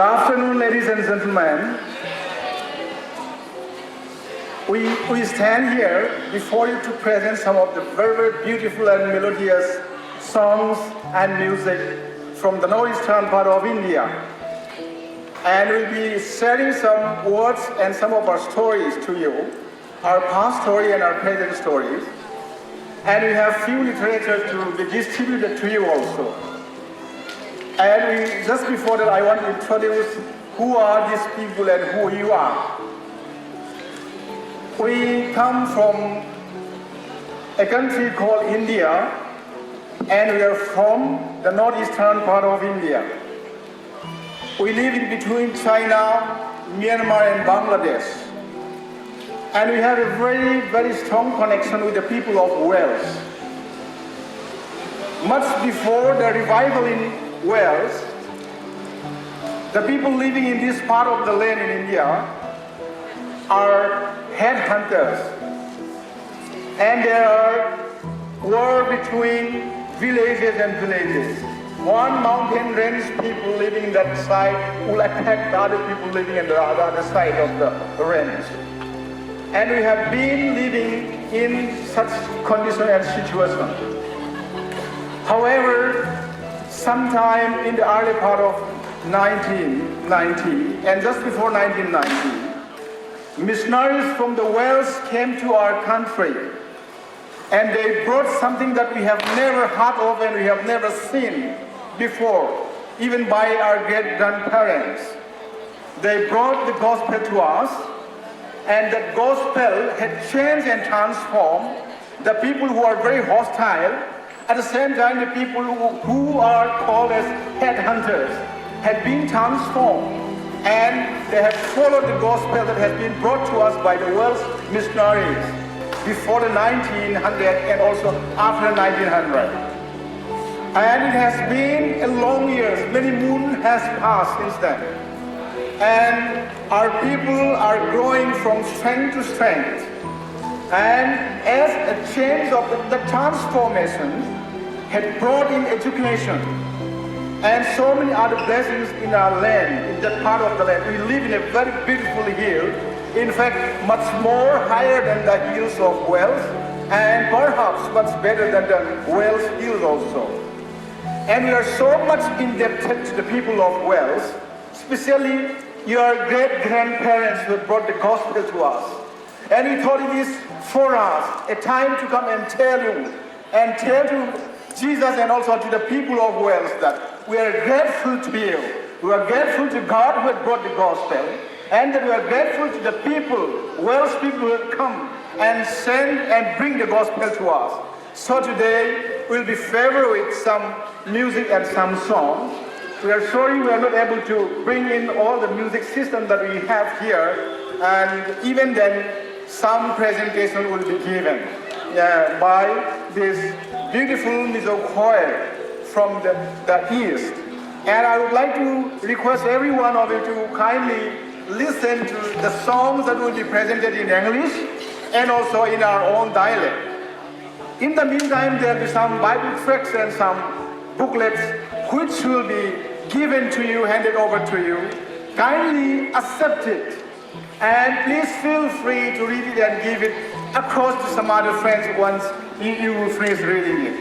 afternoon, ladies and gentlemen. We stand here before you to present some of the very, very beautiful and melodious songs and music from the northeastern part of India. And we'll be sharing some words and some of our stories to you, our past story and our present stories. And we have few literature to be distributed to you also. And just before that, I want to introduce who are these people and who you are. We come from a country called India, and we are from the northeastern part of India. We live in between China, Myanmar, and Bangladesh. And we have a very, very strong connection with the people of Wales. Much before the revival in Wales, the people living in this part of the land in India are headhunters. And there are war between villages and villages. One mountain range people living in that side will attack the other people living on the other side of the range. And we have been living in such condition and situation. However, sometime in the early part of 1990, and just before 1990, missionaries from the Wales came to our country, and they brought something that we have never heard of and we have never seen before, even by our great-grandparents. They brought the gospel to us, and that gospel had changed and transformed the people who are very hostile. At the same time, the people who are called as headhunters had been transformed, and they have followed the gospel that has been brought to us by the Welsh missionaries before the 1900 and also after 1900. And it has been a long years, many moons has passed since then. And our people are growing from strength to strength. And as a change of the transformation had brought in education and so many other blessings in our land, in that part of the land. We live in a very beautiful hill, in fact, much more higher than the hills of Wales, and perhaps much better than the Wales hills also. And we are so much indebted to the people of Wales, especially your great-grandparents who brought the gospel to us. And we thought it is for us a time to come and tell you, and tell to Jesus and also to the people of Wales that we are grateful to you. We are grateful to God who had brought the gospel, and that we are grateful to the people, Wales people who have come and send and bring the gospel to us. So today we'll be favored with some music and some songs. We are sorry we are not able to bring in all the music system that we have here, and even then some presentation will be given by this beautiful music choir from the East. And I would like to request every one of you to kindly listen to the songs that will be presented in English and also in our own dialect. In the meantime, there will be some Bible tracts and some booklets which will be given to you, handed over to you. Kindly accept it, and please feel free to read it and give it across to some other friends once you will finish reading it.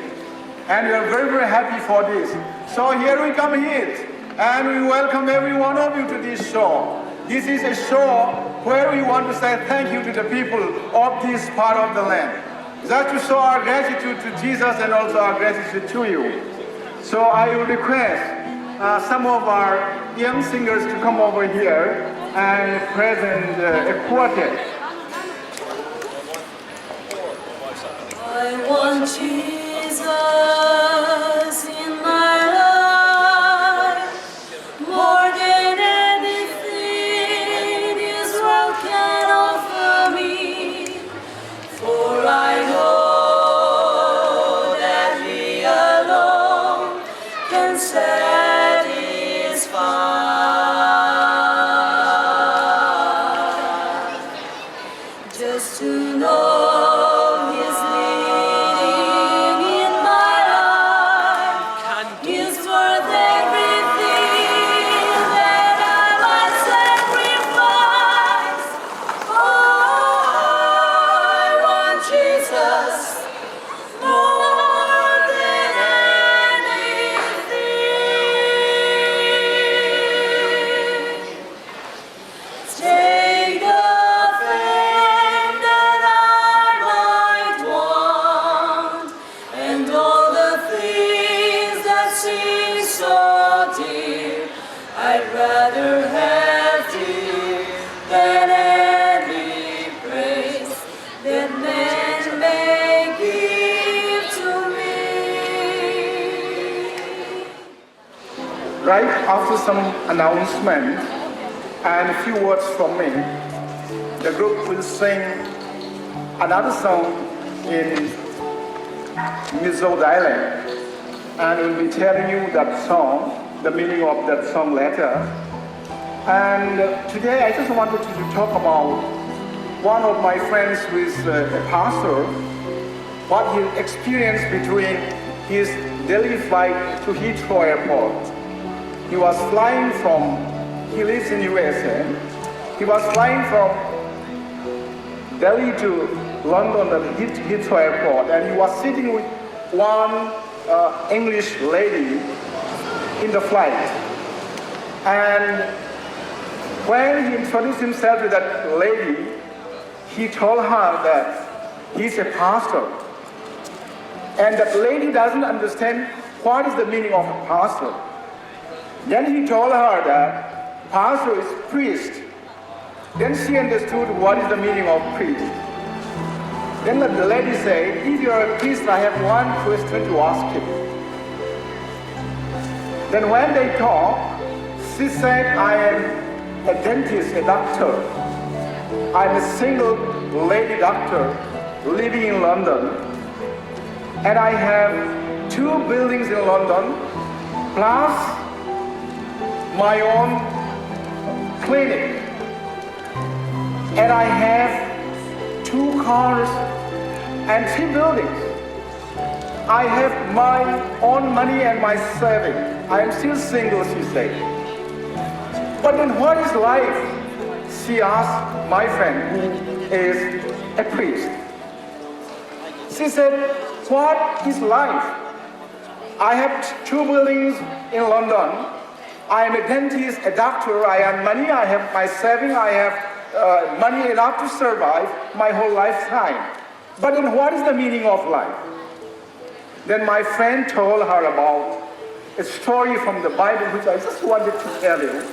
And we are very, very happy for this. So here we come here, and we welcome every one of you to this show. This is a show where we want to say thank you to the people of this part of the land. Just to show our gratitude to Jesus and also our gratitude to you. So I will request some of our young singers to come over here and present a quartet. I want Jesus in my life more than anything this world can offer me, for I know that He alone can satisfy. Just to know His leading in my life is worth everything that I Jesus, more than anything. Take the fame that I might want, and all the things that seem so dear, I'd rather have dear than any praise that men may give to me. Right after some announcement and a few words from me, the group will sing another song in Mizo dialect, and will be telling you that song, the meaning of that song later. And today I just wanted to talk about one of my friends who is a pastor, what he experienced between his daily flight to Heathrow Airport. He was flying from, he lives in USA, he was flying from Delhi to London at Heathrow Airport, and he was sitting with one English lady in the flight. And when he introduced himself to that lady, he told her that he's a pastor. And that lady doesn't understand what is the meaning of a pastor. Then he told her that pastor is priest. Then she understood what is the meaning of priest. Then the lady said, if you're a priest, I have one question to ask you. Then when they talked, she said, I am a dentist, a doctor. I'm a single lady doctor living in London. And I have 2 buildings in London, plus my own clinic. And I have 2 cars and 3 buildings. I have my own money and my saving. I am still single, she said. But then what is life? She asked my friend who is a priest. She said, what is life? I have 2 buildings in London. I am a dentist, a doctor. I have money, I have my saving, I have money enough to survive my whole lifetime. But then what is the meaning of life? Then my friend told her about a story from the Bible, which I just wanted to tell you,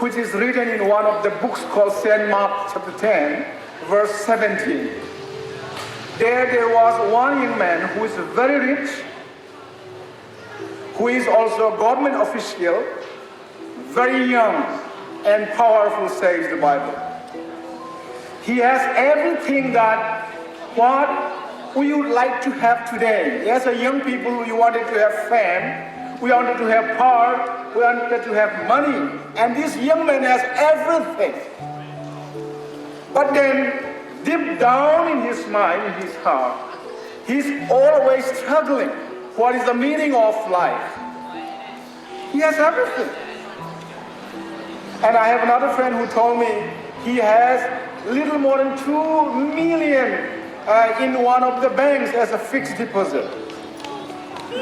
which is written in one of the books called St. Mark chapter 10, verse 17. There was one young man who is very rich, who is also a government official, very young and powerful, says the Bible. He has everything that what we would like to have today. As a young people, we wanted to have fame, we wanted to have power, we wanted to have money. And this young man has everything. But then, deep down in his mind, in his heart, he's always struggling. What is the meaning of life? He has everything. And I have another friend who told me he has little more than 2 million in one of the banks as a fixed deposit.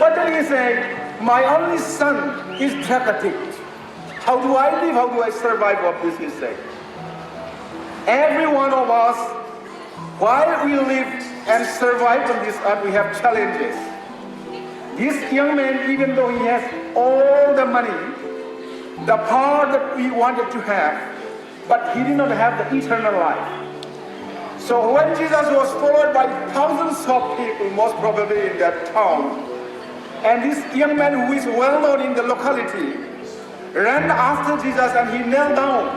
But then he said, my only son is drug addict. How do I live? How do I survive of this, he said. Every one of us, while we live and survive on this earth, we have challenges. This young man, even though he has all the money, the power that we wanted to have, but he did not have the eternal life. So when Jesus was followed by thousands of people, most probably in that town, and this young man who is well known in the locality ran after Jesus, and he knelt down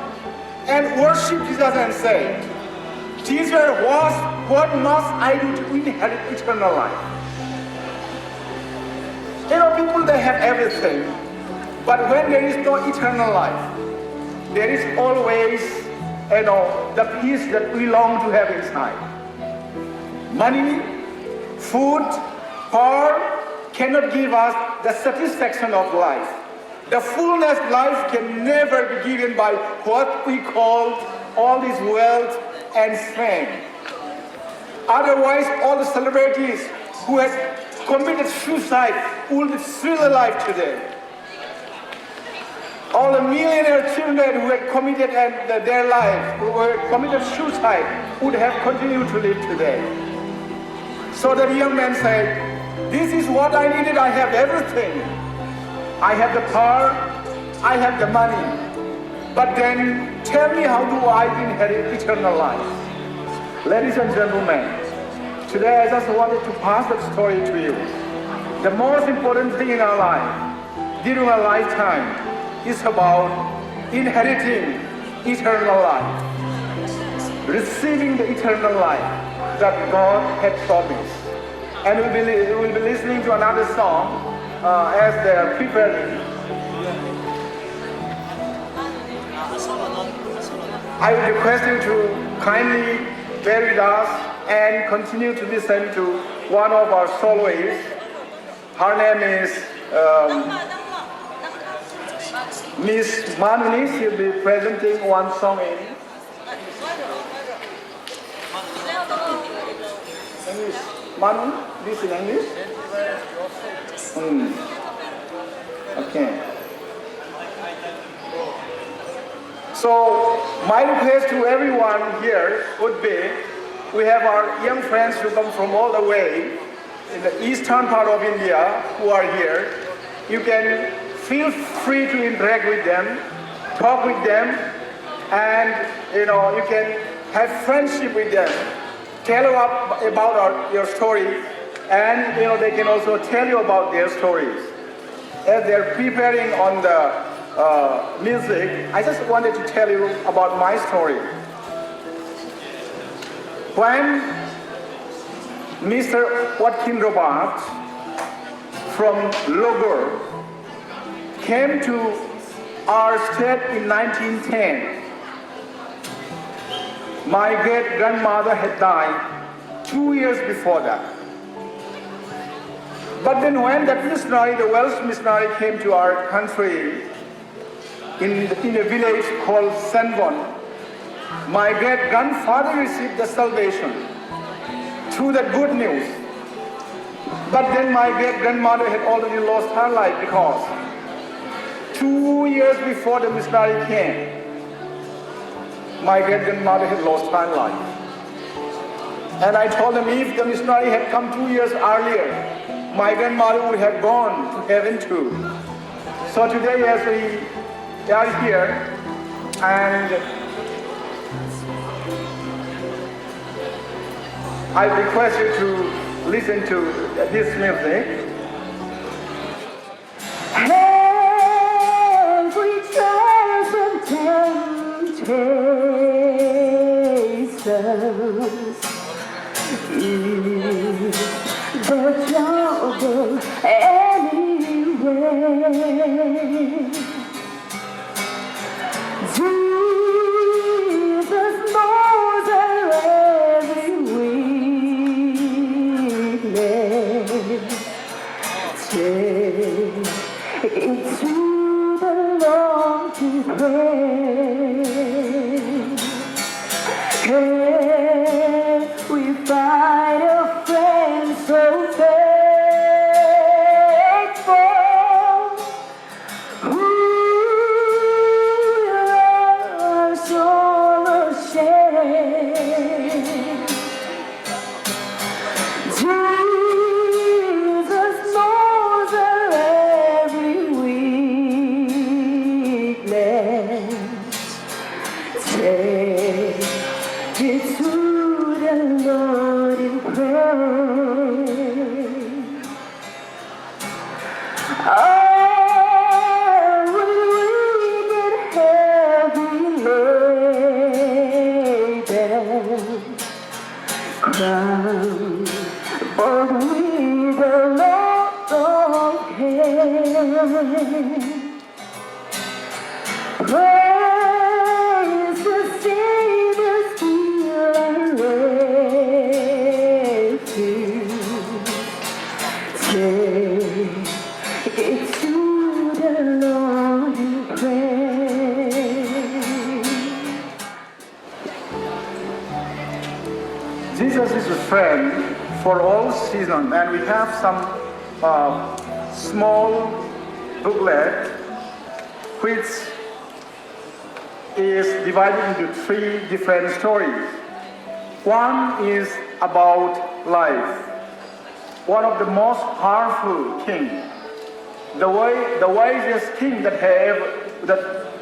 and worshiped Jesus and said, Jesus, what must I do to inherit eternal life? You know, people, they have everything, but when there is no eternal life, there is always, the peace that we long to have inside. Money, food, power cannot give us the satisfaction of life. The fullness of life can never be given by what we call all this wealth and fame. Otherwise, all the celebrities who had committed suicide would be still alive today. All the millionaire children who had committed their life, who had committed suicide, would have continued to live today. So the young man said, "This is what I needed. I have everything. I have the power, I have the money. But then tell me, how do I inherit eternal life?" Ladies and gentlemen, today I just wanted to pass that story to you. The most important thing in our life, during our lifetime, is about inheriting eternal life, receiving the eternal life that God had promised. And we'll be listening to another song as they are preparing. I would request you to kindly bear with us and continue to listen to one of our soloists. Her name is Miss Manuni. She'll be presenting one song in English. Manu, this in English? Okay. So my request to everyone here would be, we have our young friends who come from all the way in the eastern part of India who are here. You can feel free to interact with them, talk with them, and you can have friendship with them. Tell them about your story, and they can also tell you about their stories. As they're preparing on the music, I just wanted to tell you about my story. When Mr. Watkin Robert from Logor came to our state in 1910, my great-grandmother had died 2 years before that. But then when that missionary, the Welsh missionary, came to our country in a village called Senvon, my great-grandfather received the salvation through the good news. But then my great-grandmother had already lost her life because 2 years before the missionary came, my great-grandmother had lost her life. And I told them, if the missionary had come 2 years earlier, my grandmother would have gone to heaven too. So today, as we are here, and I request you to listen to this music. Every trials and temptations is the trouble anyway. Jesus knows our every weakness. Take it to the Lord to pray. Can we find a friend so faithful, who loves all ashamed? Jesus knows our every weakness. Take it to the Lord in prayer. Oh, when we get heavy laden, crowned but with a lot of care. Praise the Savior's healing refuge. Take it to the Lord in prayer. Jesus is the friend for all seasons, and we have some small booklet which is divided into 3 different stories. One is about life. One of the most powerful king, the wisest king that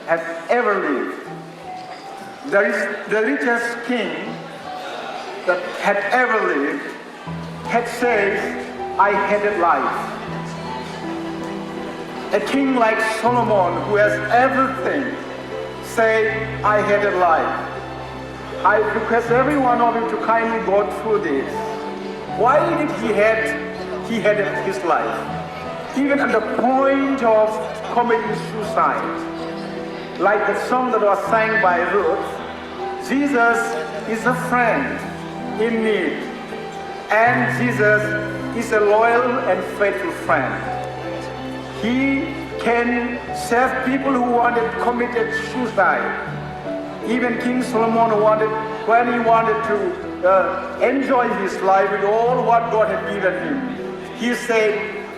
has ever lived. There is the richest king that had ever lived had said, I hated life. A king like Solomon, who has everything, said, I hated life. I request every one of you to kindly go through this. Why did he hated his life? Even at the point of committing suicide. Like the song that was sang by Ruth, Jesus is a friend in need. And Jesus is a loyal and faithful friend. He can save people who committed suicide. Even King Solomon when he wanted to enjoy his life with all what God had given him, he said,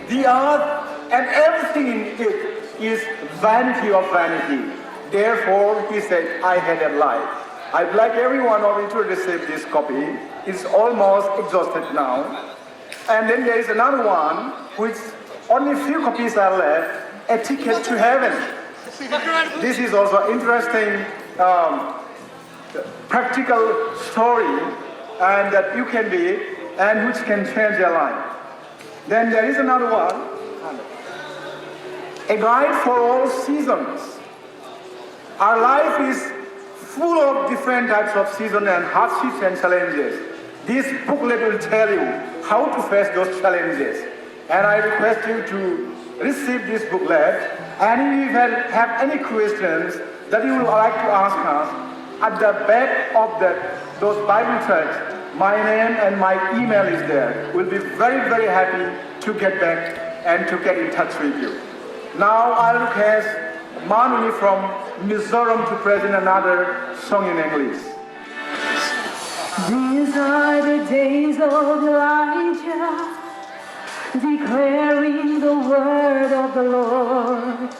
the earth and everything in it is vanity of vanity. Therefore, he said, I hated life. I'd like every one of you to receive this copy. It's almost exhausted now. And then there is another one, which only a few copies are left, A Ticket to Heaven. This is also interesting practical story and that you can be and which can change your life. Then there is another one, A Guide for All Seasons. Our life is full of different types of seasons and hardships and challenges. This booklet will tell you how to face those challenges. And I request you to receive this booklet. And if you have any questions that you would like to ask us, at the back of those Bible texts, my name and my email is there. We'll be very, very happy to get back and to get in touch with you. Now I'll request Manuni from Mizoram to present another song in English. These are the days of Elijah, declaring the word of the Lord.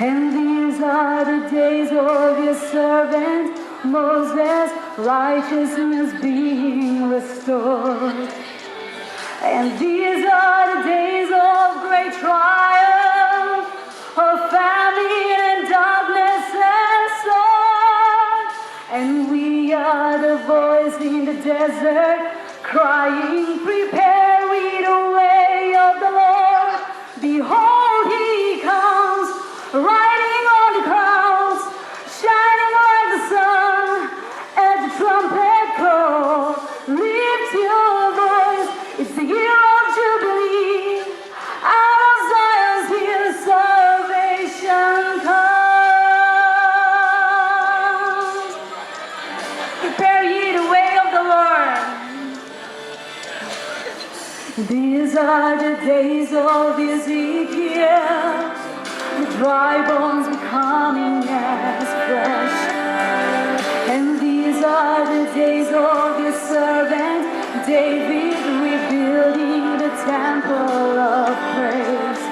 And these are the days of your servant Moses, righteousness being restored. And these are the days of great triumph, of famine and darkness and sorrow. And we are the voice in the desert, crying, prepare we the way of the Lord. Behold, he comes, riding on the clouds, shining like the sun. At the trumpet call, lift your voice, it's the year of Jubilee. Out of Zion's hill, salvation comes. Prepare ye the way of the Lord. These are the days of Ezekiel, the dry bones becoming as flesh. And these are the days of your servant David, rebuilding the temple of praise.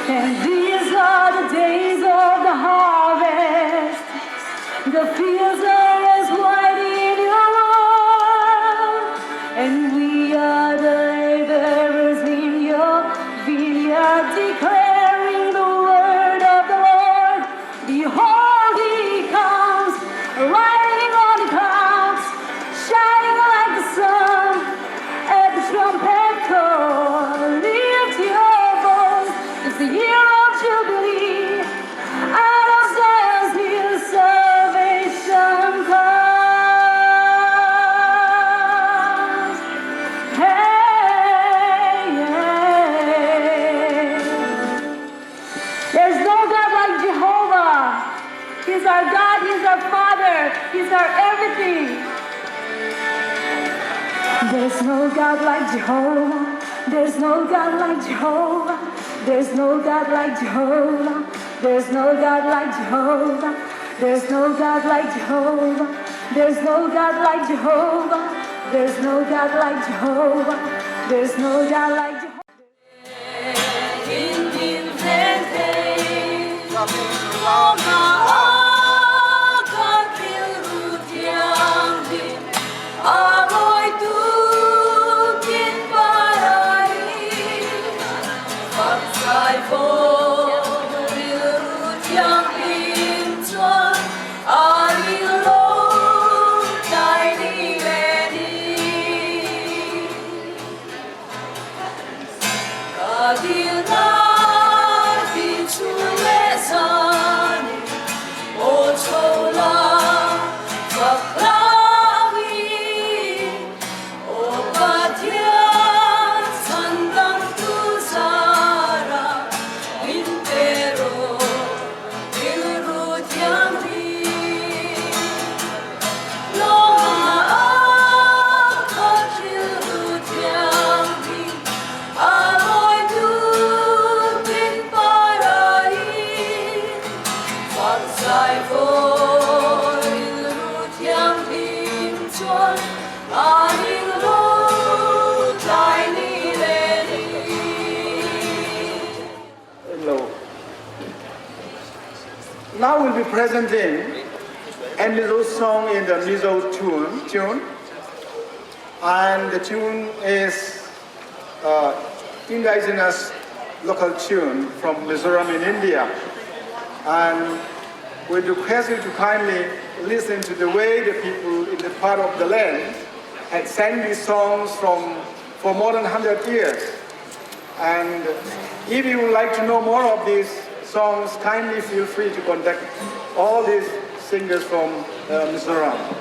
And these are the days of the harvest, the fields are as white in your love. And we are the laborers in your vineyard, declaring the word of the Lord. Behold, he comes, riding on the clouds, shining like the sun. At the trumpet call, lift your voice, it's the year of Jubilee. Out of Zion's hill, salvation comes. Hey, hey. There's no God like Jehovah. He's our God, he's our Father, he's our everything. There's no God like Jehovah. There's no God like Jehovah. There's no God like Jehovah. There's no God like Jehovah. There's no God like Jehovah. There's no God like Jehovah. There's no God like Jehovah. There's no God like Jehovah. Now we'll be presenting a little song in the Mizo tune. And the tune is indigenous local tune from Mizoram in India. And we request you to kindly listen to the way the people in the part of the land had sang these songs for more than 100 years. And if you would like to know more of these songs, kindly feel free to contact all these singers from Mizoram.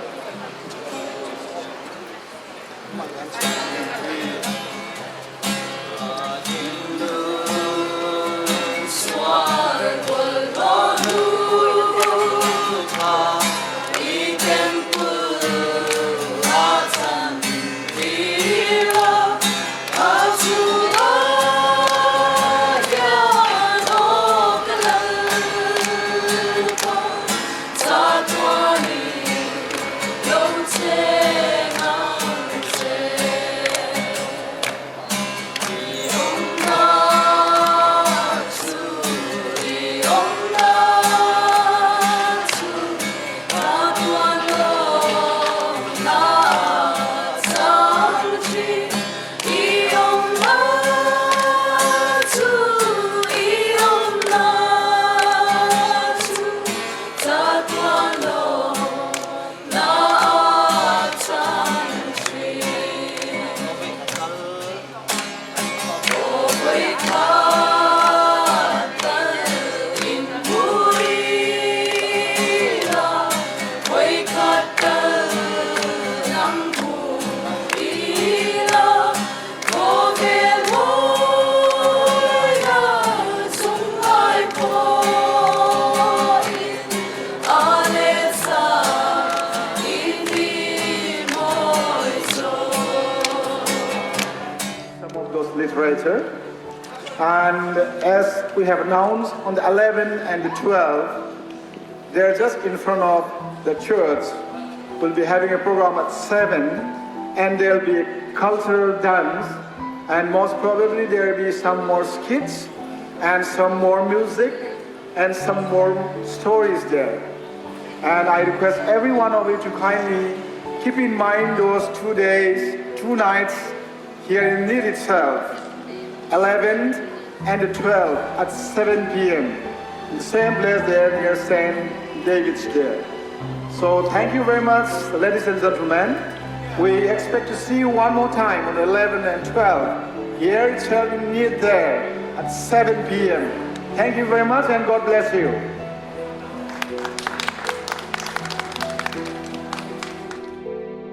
Literature. And as we have announced, on the 11th and the 12th, they're just in front of the church. We'll be having a program at 7, and there'll be a cultural dance, and most probably there'll be some more skits, and some more music, and some more stories there. And I request every one of you to kindly keep in mind those 2 days, 2 nights here in Need itself, 11th and the 12th at 7 p.m. in the same place there near St. David's there. So thank you very much, ladies and gentlemen. We expect to see you one more time on 11 and 12 here itself in Need there at 7 p.m. Thank you very much and God bless you.